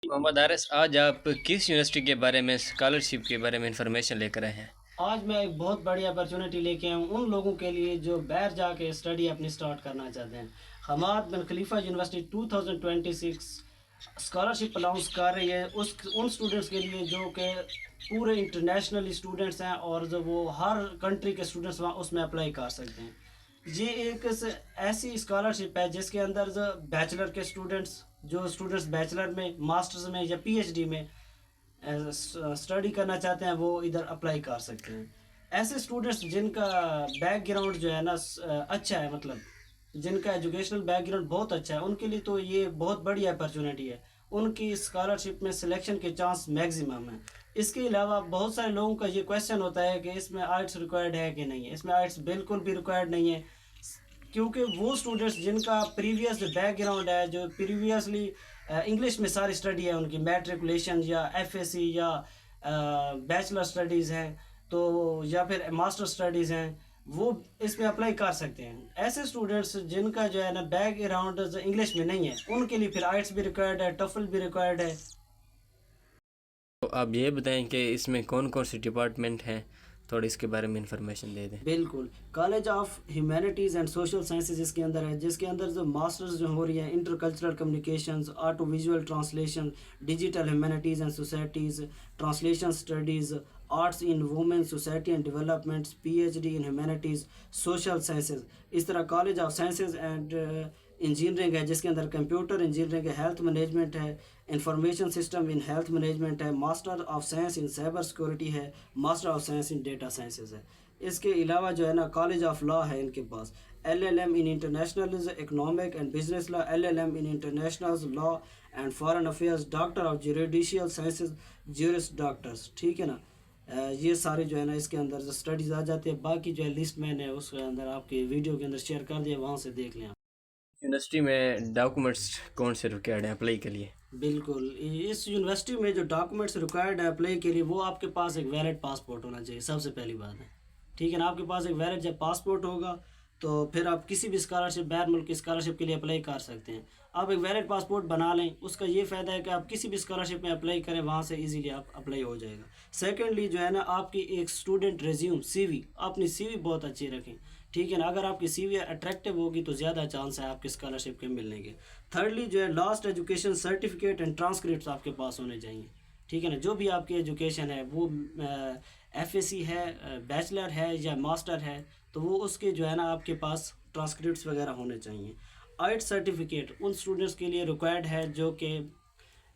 मोहम्मद आरिस, आज आप किस यूनिवर्सिटी के बारे में, स्कॉलरशिप के बारे में इंफॉर्मेशन लेकर आए हैं? आज मैं एक बहुत बड़ी अपॉर्चुनिटी लेके आया हूँ उन लोगों के लिए जो बाहर जाके स्टडी अपनी स्टार्ट करना चाहते हैं। हमाद बिन खलीफा यूनिवर्सिटी 2026 स्कॉलरशिप अनाउंस कर रही है उन स्टूडेंट्स के लिए जो कि पूरे इंटरनेशनली स्टूडेंट्स हैं और जो वो हर कंट्री के स्टूडेंट्स वहाँ उसमें अप्लाई कर सकते हैं। ये एक ऐसी स्कॉलरशिप है जिसके अंदर जो बैचलर के स्टूडेंट्स, जो स्टूडेंट्स बैचलर में, मास्टर्स में या पीएचडी में स्टडी करना चाहते हैं वो इधर अप्लाई कर सकते हैं। ऐसे स्टूडेंट्स जिनका बैकग्राउंड जो है ना अच्छा है, मतलब जिनका एजुकेशनल बैकग्राउंड बहुत अच्छा है, उनके लिए तो ये बहुत बड़ी अपॉर्चुनिटी है। उनकी स्कॉलरशिप में सिलेक्शन के चांस मैक्सिमम है। इसके अलावा बहुत सारे लोगों का ये क्वेश्चन होता है कि इसमें आर्ट्स रिक्वायर्ड है कि नहीं है। इसमें आर्ट्स बिल्कुल भी रिक्वायर्ड नहीं है, क्योंकि वो स्टूडेंट्स जिनका प्रीवियस बैकग्राउंड है, जो प्रीवियसली इंग्लिश में सारी स्टडी है, उनकी मैट्रिकुलेशन या एफएससी या बैचलर स्टडीज़ हैं, तो या फिर मास्टर स्टडीज़ हैं, वो इसमें अप्लाई कर सकते हैं। ऐसे स्टूडेंट्स जिनका जो है ना बैकग्राउंड इंग्लिश में नहीं है, उनके लिए फिर आइट्स भी रिक्वायर्ड है, टफल भी रिक्वायर्ड है। तो आप ये बताएं कि इसमें कौन कौन से डिपार्टमेंट हैं, थोड़ी इसके बारे में इंफॉर्मेशन दे दें। बिल्कुल, college of humanities and social sciences इसके अंदर है, जिसके अंदर जो मास्टर्स जो हो रही है intercultural communications, audio visual translation, digital humanities and societies, translation studies, arts in women society and developments, PhD in humanities, social sciences. इस तरह college of sciences and engineering है, जिसके अंदर कंप्यूटर इंजीनियरिंग है, हेल्थ मैनेजमेंट है, information system in health management है, master of science in cyber security है, master of science in data sciences है। इसके अलावा जो है ना कॉलेज ऑफ लॉ है इनके पास, LLM in international economic and business law, LLM in international law and foreign affairs, doctor of judicial sciences, juris doctors. ठीक है ना। ये सारे जो है ना इसके अंदर जो स्टडीज़ आ जाती है। बाकी जो है लिस्ट मैंने उसके अंदर आपके वीडियो के अंदर शेयर कर दिया, वहाँ से देख लें आप। यूनिवर्सिटी में डॉक्यूमेंट्स कौन से रिक्वायर्ड हैं अप्लाई के लिए? बिल्कुल, इस यूनिवर्सिटी में जो डॉक्यूमेंट्स रिक्वायर्ड है अप्लाई के लिए, वो आपके पास एक वैलिड पासपोर्ट होना चाहिए, सबसे पहली बात है। ठीक है ना, आपके पास एक वैलिड जब पासपोर्ट होगा तो फिर आप किसी भी स्कॉलरशिप, बैर मुल्क की स्कॉलरशिप के लिए अप्लाई कर सकते हैं। आप एक वैलिड पासपोर्ट बना लें, उसका ये फ़ायदा है कि आप किसी भी स्कॉलरशिप में अप्लाई करें, वहाँ से इजीली आप अप्लाई हो जाएगा। सेकेंडली जो है ना, आपकी एक स्टूडेंट रिज्यूम, सीवी, अपनी सीवी बहुत अच्छी रखें। ठीक है ना, अगर आपकी सीवी अट्रैक्टिव होगी तो ज़्यादा चांस है आपके स्कॉलरशिप के मिलने के। थर्डली जो है last education certificate and transcript आपके पास होने चाहिए। ठीक है ना, जो भी आपकी एजुकेशन है वो एफएससी है, बैचलर है या मास्टर है, तो वो उसके जो है ना आपके पास ट्रांसक्रिप्ट्स वगैरह होने चाहिए। आइट सर्टिफिकेट उन स्टूडेंट्स के लिए रिक्वायर्ड है जो कि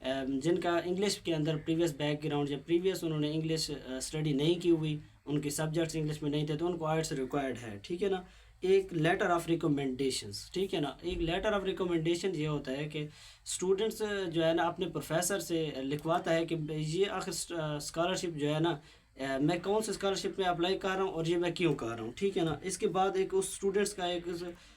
जिनका इंग्लिश के अंदर प्रीवियस बैकग्राउंड या प्रीवियस उन्होंने इंग्लिश स्टडी नहीं की हुई, उनके सब्जेक्ट्स इंग्लिश में नहीं थे, तो उनको आइट्स रिक्वायर्ड है। ठीक है ना। एक लेटर ऑफ रिकमेंडेशंस, ठीक है ना, एक लेटर ऑफ रिकमेंडेशन ये होता है कि स्टूडेंट्स जो है ना अपने प्रोफेसर से लिखवाता है कि ये आखिर स्कॉलरशिप जो है ना, मैं कौन से स्कॉलरशिप में अप्लाई कर रहा हूँ और ये मैं क्यों कर रहा हूँ। ठीक है ना। इसके बाद एक उस स्टूडेंट्स का एक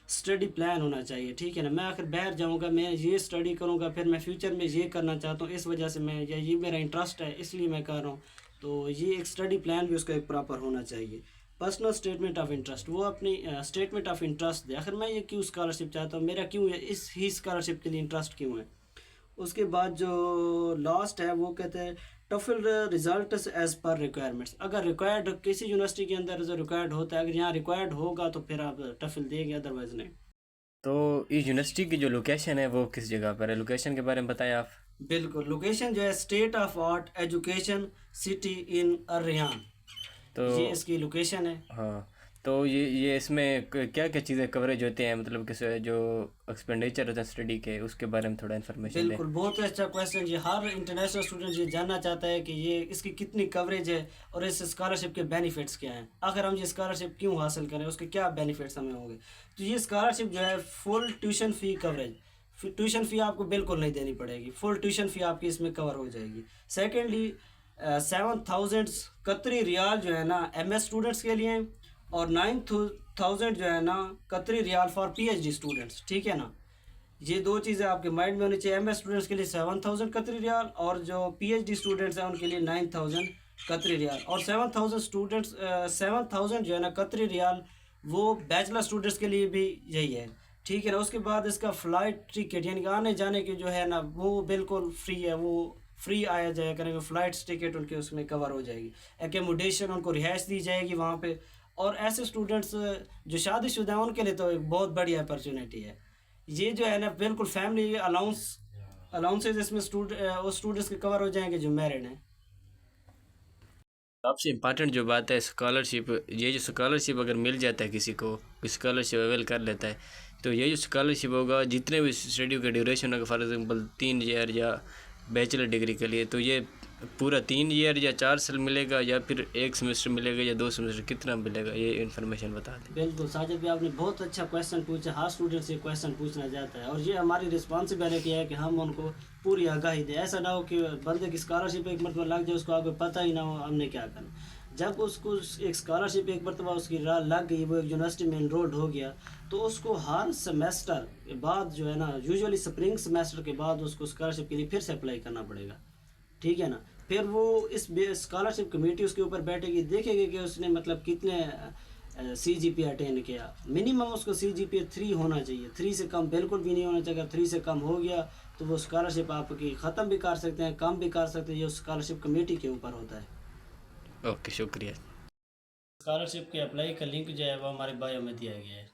स्टडी प्लान होना चाहिए। ठीक है ना, मैं आखिर बाहर जाऊँगा, मैं ये स्टडी करूँगा, फिर मैं फ्यूचर में ये करना चाहता हूँ, इस वजह से मैं, या ये मेरा इंटरेस्ट है इसलिए मैं कर रहा हूँ, तो ये एक स्टडी प्लान भी उसका एक प्रॉपर होना चाहिए। पर्सनल स्टेटमेंट ऑफ इंटरेस्ट, वो अपनी स्टेटमेंट ऑफ इंटरेस्ट दे, आखिर मैं ये क्यों स्कॉलरशिप चाहता हूँ, मेरा क्यों है इस ही स्कॉलरशिप के लिए इंटरेस्ट क्यों है। उसके बाद जो लास्ट है वो कहते हैं TOEFL results as per requirements. अगर रिक्वायर्ड किसी यूनिवर्सिटी के अंदर जो रिक्वायर्ड होता है, अगर यहाँ रिक्वायर्ड होगा तो फिर आप टफल देंगे, अदरवाइज नहीं। तो इस यूनिवर्सिटी की जो लोकेशन है वो किस जगह पर है, लोकेशन के बारे में बताएं आप। बिल्कुल, लोकेशन जो है state of art education city in अर्रियान, तो ये इसकी लोकेशन है। हाँ, तो ये इसमें क्या क्या चीज़ें कवरेज होते हैं, मतलब कि जो एक्सपेंडिचर होता है स्टडी के, उसके बारे में थोड़ा इन्फॉर्मेशन दें। बिल्कुल, बहुत ही अच्छा क्वेश्चन। ये हर इंटरनेशनल स्टूडेंट ये जानना चाहता है कि ये इसकी कितनी कवरेज है और इस स्कॉलरशिप के बेनिफिट्स क्या हैं, आखिर हम ये स्कॉलरशिप क्यों हासिल करें, उसके क्या बेनिफिट्स हमें होंगे। तो ये स्कॉलरशिप जो है full tuition fee coverage, tuition fee आपको बिल्कुल नहीं देनी पड़ेगी, फुल ट्यूशन फ़ी आपकी इसमें कवर हो जाएगी। सेकेंडली 7,000 कतरी रियाल जो है ना एमएस स्टूडेंट्स के लिए, और 9,000 जो है ना कतरी रियाल फॉर पीएचडी स्टूडेंट्स। ठीक है ना, ये दो चीज़ें आपके माइंड में होनी चाहिए। एमएस स्टूडेंट्स के लिए 7,000 कतरी रियाल, और जो पीएचडी स्टूडेंट्स हैं उनके लिए 9,000 कतरी रियाल। और 7,000 जो है ना कतरी रियाल, वो बैचलर स्टूडेंट्स के लिए भी यही है। ठीक है ना। उसके बाद इसका फ़्लाइट टिकट यानी कि आने जाने के जो है ना वो बिल्कुल फ्री है, वो फ्री आया जाया करेंगे, फ़्लाइट्स टिकट उनके उसमें कवर हो जाएगी, एकोमोडेशन उनको रिहाइश दी जाएगी वहाँ पे। और ऐसे स्टूडेंट्स जो शादीशुदा हैं उनके लिए तो एक बहुत बड़ी अपॉर्चुनिटी है ये जो है ना, बिल्कुल फैमिली अलाउंसेस इसमें उस स्टूडेंट्स के कवर हो जाएंगे जो मैरिड हैं। सबसे इम्पॉर्टेंट जो बात है स्कॉलरशिप, ये जो स्कॉलरशिप अगर मिल जाता है किसी को, स्कॉलरशिप अवेल कर लेता है, तो ये जो स्कॉलरशिप होगा जितने भी स्टडी का ड्यूरेशन होगा, फॉर एग्जांपल 3 ईयर या बैचलर डिग्री के लिए, तो ये पूरा 3 ईयर या 4 साल मिलेगा, या फिर 1 सेमेस्टर मिलेगा या 2 सेमेस्टर, कितना मिलेगा, ये इन्फॉर्मेशन बता दें। बिल्कुल साजिद भाई, आपने बहुत अच्छा क्वेश्चन पूछा, हर स्टूडेंट से क्वेश्चन पूछना चाहता है और ये हमारी रिस्पॉन्सिबिलिटी है कि हम उनको पूरी आगाही दें। ऐसा ना हो कि बंदे की स्कॉलरशिप एक मरतबा लग जाए, उसको आगे पता ही ना हो हमने क्या करना। जब उसको एक स्कॉलरशिप एक मरतबा उसकी लग गई, वो एक यूनिवर्सिटी में इनरोल्ड हो गया, तो उसको हर सेमेस्टर के बाद जो है ना, यूजुअली स्प्रिंग सेमेस्टर के बाद उसको स्कॉलरशिप के लिए फिर से अप्लाई करना पड़ेगा, ठीक है ना। फिर वो इस स्कॉलरशिप कमेटी उसके ऊपर बैठेगी, देखेगी कि उसने मतलब कितने CGPA अटेंड किया। मिनिमम उसको CGPA 3 होना चाहिए, 3 से कम बिल्कुल भी नहीं होना चाहिए। अगर 3 से कम हो गया तो वो स्कॉलरशिप आपकी ख़त्म भी कर सकते हैं, कम भी कर सकते हैं, ये स्कॉलरशिप कमेटी के ऊपर होता है। ओके, शुक्रिया। स्कॉलरशिप के अप्लाई का लिंक जो है वो हमारे बायो में दिया गया है।